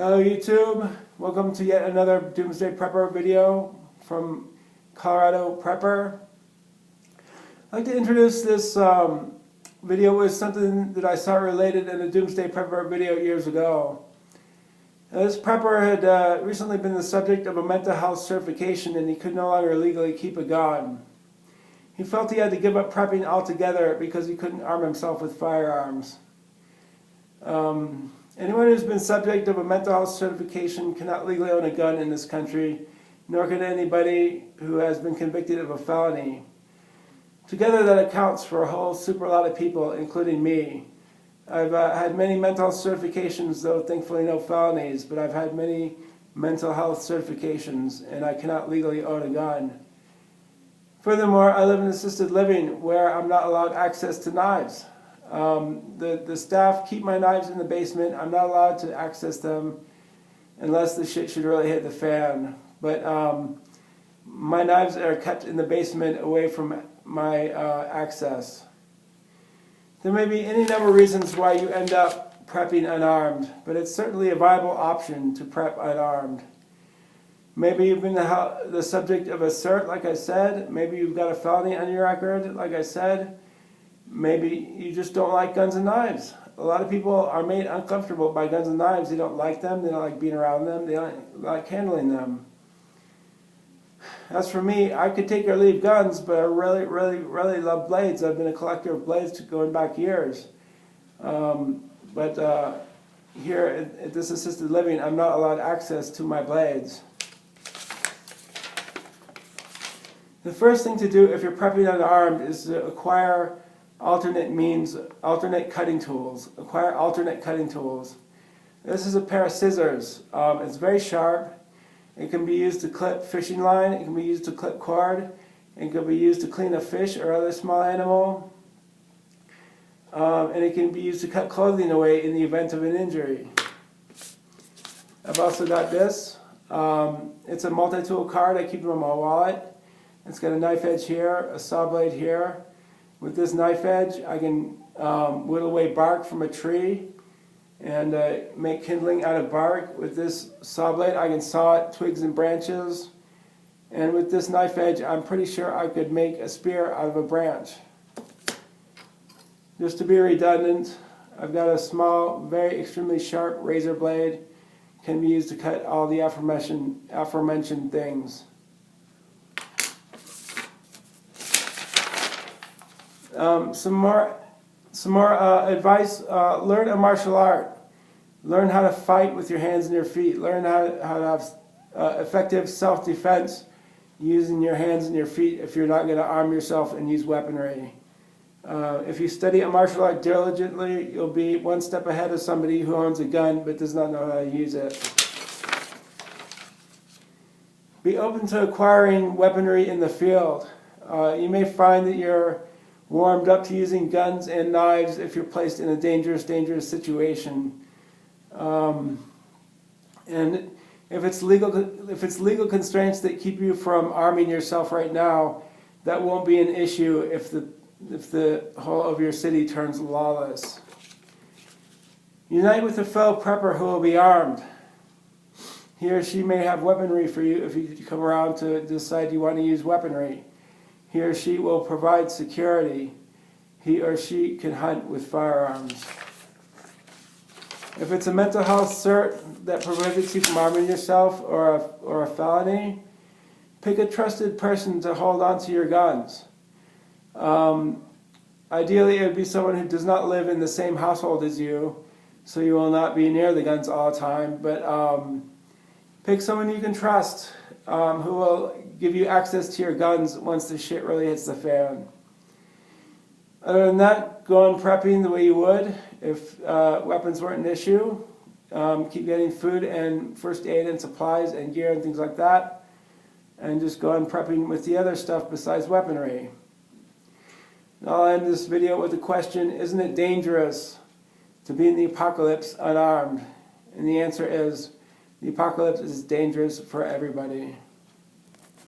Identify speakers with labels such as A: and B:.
A: Hello YouTube, welcome to yet another Doomsday Prepper video from Colorado Prepper. I'd like to introduce this video with something that I saw related in a Doomsday Prepper video years ago. Now, this prepper had recently been the subject of a mental health certification and he could no longer legally keep a gun. He felt he had to give up prepping altogether because he couldn't arm himself with firearms. Anyone who's been subject of a mental health certification cannot legally own a gun in this country, nor can anybody who has been convicted of a felony. Together that accounts for a whole super lot of people, including me. I've had many mental health certifications, though thankfully no felonies, but I've had many mental health certifications, and I cannot legally own a gun. Furthermore, I live in assisted living where I'm not allowed access to knives. The staff keep my knives in the basement. I'm not allowed to access them unless the shit should really hit the fan. But my knives are kept in the basement away from my access. There may be any number of reasons why you end up prepping unarmed, but it's certainly a viable option to prep unarmed. Maybe you've been the subject of a cert, like I said. Maybe you've got a felony on your record, like I said. Maybe you just don't like guns and knives. A lot of people are made uncomfortable by guns and knives. They don't like them. They don't like being around them. They don't like handling them. As for me, I could take or leave guns, but I really love blades. I've been a collector of blades going back years. But here at this assisted living, I'm not allowed access to my blades. The first thing to do if you're prepping unarmed is to acquire alternate cutting tools. Acquire alternate cutting tools. This is a pair of scissors. It's very sharp. It can be used to clip fishing line. It can be used to clip cord. It can be used to clean a fish or other small animal. And it can be used to cut clothing away in the event of an injury. I've also got this. It's a multi-tool card. I keep it in my wallet. It's got a knife edge here, a saw blade here. With this knife edge, I can whittle away bark from a tree and make kindling out of bark. With this saw blade, I can saw twigs and branches. And with this knife edge, I'm pretty sure I could make a spear out of a branch. Just to be redundant, I've got a small, very extremely sharp razor blade. Can be used to cut all the aforementioned things. Some more advice. Learn a martial art. Learn how to fight with your hands and your feet. Learn how to have effective self-defense using your hands and your feet if you're not going to arm yourself and use weaponry. If you study a martial art diligently, you'll be one step ahead of somebody who owns a gun but does not know how to use it. Be open to acquiring weaponry in the field. You may find that you're warmed up to using guns and knives if you're placed in a dangerous situation. And if it's legal constraints that keep you from arming yourself right now, that won't be an issue if the whole of your city turns lawless. Unite with a fellow prepper who will be armed. He or she may have weaponry for you if you come around to decide you want to use weaponry. He or she will provide security. He or she can hunt with firearms. If it's a mental health cert that prohibits you from arming yourself or a felony, pick a trusted person to hold on to your guns. Ideally, it would be someone who does not live in the same household as you, so you will not be near the guns all the time. But pick someone you can trust, who will give you access to your guns once the shit really hits the fan. Other than that, go on prepping the way you would if weapons weren't an issue. Keep getting food and first aid and supplies and gear and things like that. And just go on prepping with the other stuff besides weaponry. And I'll end this video with a question: isn't it dangerous to be in the apocalypse unarmed? And the answer is, the apocalypse is dangerous for everybody.